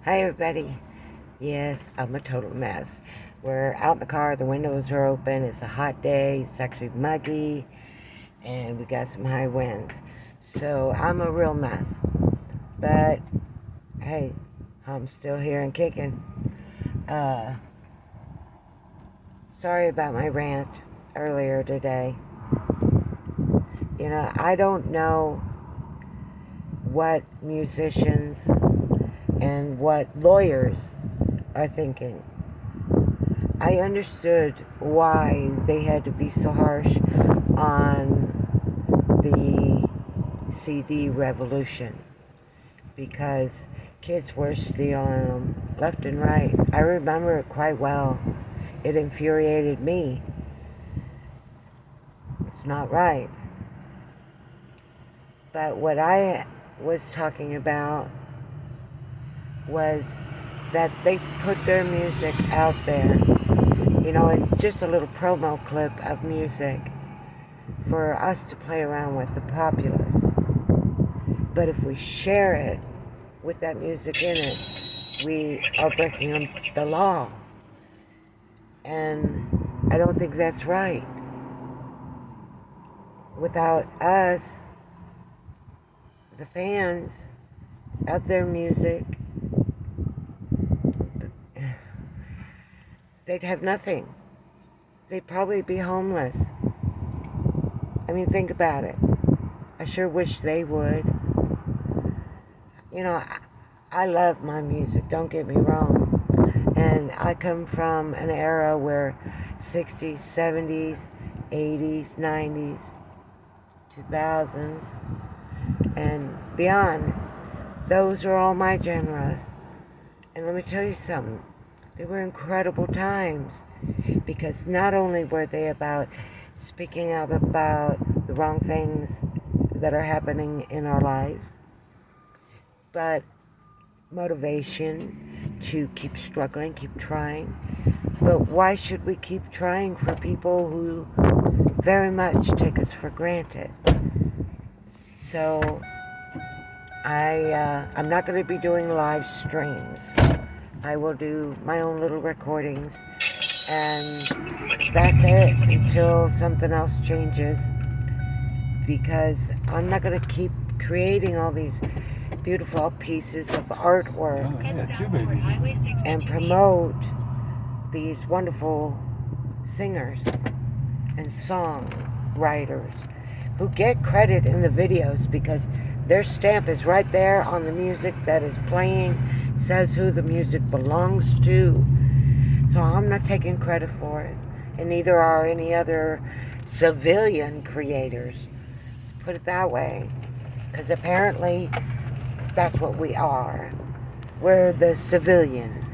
Hi, everybody. Yes, I'm a total mess. We're out in the car, the windows are open, it's a hot day, it's actually muggy, and we got some high winds. So I'm a real mess. But hey, I'm still here and kicking. Uh, Sorry about my rant earlier today. I don't know what musicians and what lawyers are thinking. I understood why they had to be so harsh on the CD revolution because kids were stealing them left and right. I remember it quite well. It infuriated me. It's not right. But what I was talking about was that they put their music out there. It's just a little promo clip of music for us to play around with, the populace. But if we share it with that music in it, we are breaking the law. And I don't think that's right. Without us, the fans of their music, they'd have nothing. They'd probably be homeless. I mean, think about it. I sure wish they would. I love my music, don't get me wrong. And I come from an era where 60s, 70s, 80s, 90s, 2000s, and beyond. Those are all my genres. And let me tell you something. They were incredible times because not only were they about speaking out about the wrong things that are happening in our lives, but motivation to keep struggling, keep trying. But why should we keep trying for people who very much take us for granted? So I'm not going to be doing live streams. I will do my own little recordings, and that's it until something else changes, because I'm not going to keep creating all these beautiful pieces of artwork and promote these wonderful singers and songwriters who get credit in the videos because their stamp is right there on the music that is playing, says who the music belongs to. So I'm not taking credit for it, and neither are any other civilian creators. Let's put it that way, because apparently that's what we are. We're the civilian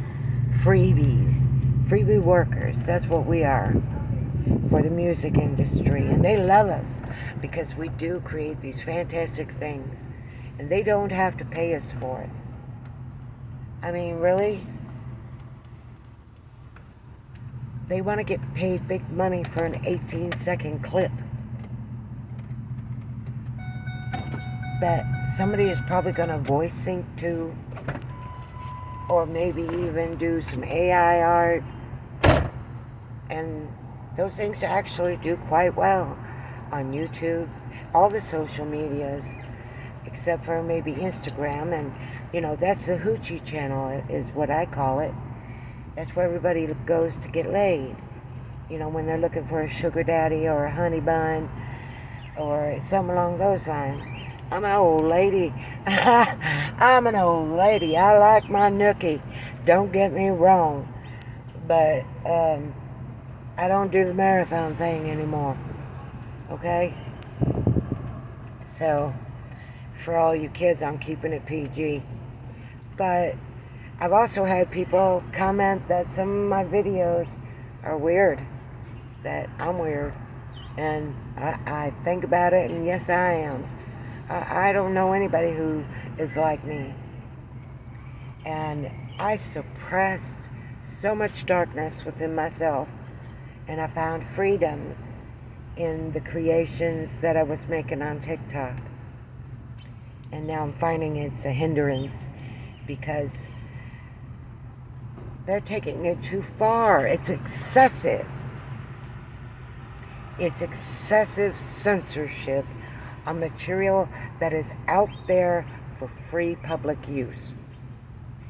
freebie workers. That's what we are for the music industry, and they love us because we do create these fantastic things, and they don't have to pay us for it. I mean, really? They want to get paid big money for an 18-second clip that somebody is probably going to voice sync to, or maybe even do some AI art, and those things actually do quite well on YouTube, all the social medias, except for maybe Instagram, and that's the hoochie channel is what I call it. That's where everybody goes to get laid, when they're looking for a sugar daddy or a honey bun or something along those lines. I'm an old lady. I'm an old lady. I like my nookie. Don't get me wrong. But I don't do the marathon thing anymore. Okay? So, for all you kids, I'm keeping it PG. But I've also had people comment that some of my videos are weird. That I'm weird. And I think about it, and yes, I am. I don't know anybody who is like me. And I suppressed so much darkness within myself, and I found freedom in the creations that I was making on TikTok. And now I'm finding it's a hindrance because They're taking it too far. It's excessive. It's excessive censorship on material that is out there for free public use.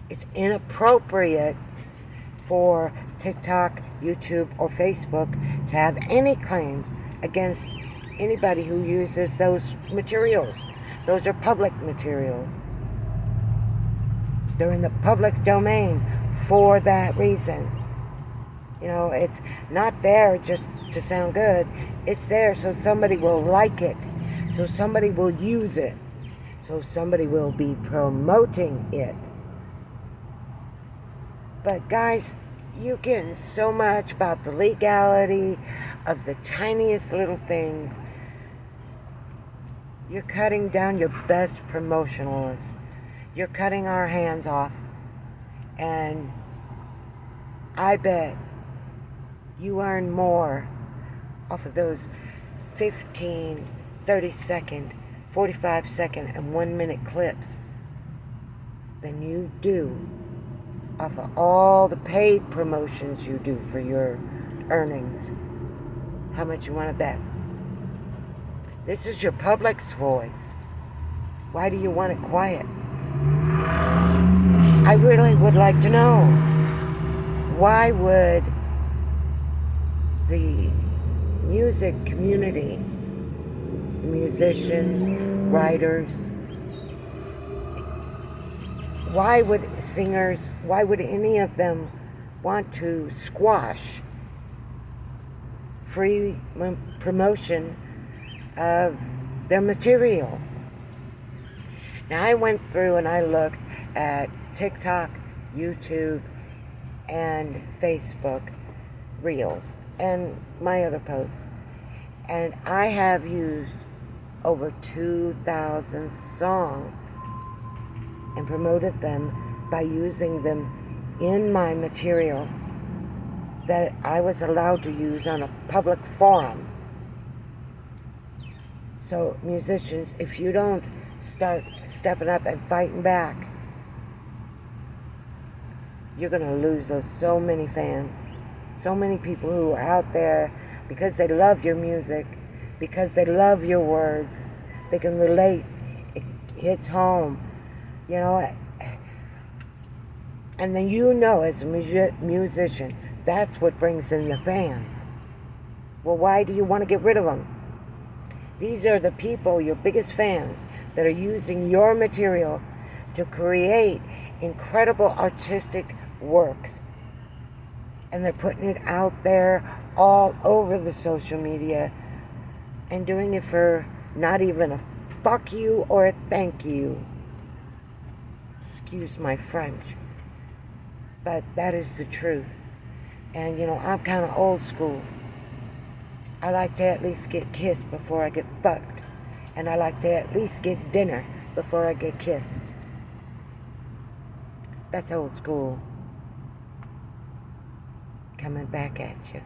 It's inappropriate for TikTok, YouTube, or Facebook to have any claim against anybody who uses those materials. Those are public materials. They're in the public domain for that reason. You know, it's not there just to sound good. It's there so somebody will like it, so somebody will use it, so somebody will be promoting it. But guys, you're getting so much about the legality of the tiniest little things. You're cutting down your best promotionalists. You're cutting our hands off. And I bet you earn more off of those 15, 30-second, 45-second, and 1-minute clips than you do off of all the paid promotions you do for your earnings. How much you want to bet? This is your public's voice. Why do you want it quiet? I really would like to know. Why would the music community, musicians, writers, why would singers, why would any of them want to squash free promotion of their material? Now, I went through and I looked at TikTok, YouTube, and Facebook Reels, and my other posts, and I have used over 2,000 songs and promoted them by using them in my material that I was allowed to use on a public forum. So musicians, if you don't start stepping up and fighting back, you're going to lose so many fans, so many people who are out there because they love your music, because they love your words, they can relate, it hits home, you know. And then you know, as a musician, that's what brings in the fans. Well, why do you want to get rid of them? These are the people, your biggest fans, that are using your material to create incredible artistic works. And they're putting it out there all over the social media and doing it for not even a fuck you or a thank you. Excuse my French. But that is the truth. And you know, I'm kind of old school. I like to at least get kissed before I get fucked. And I like to at least get dinner before I get kissed. That's old school. Coming back at you.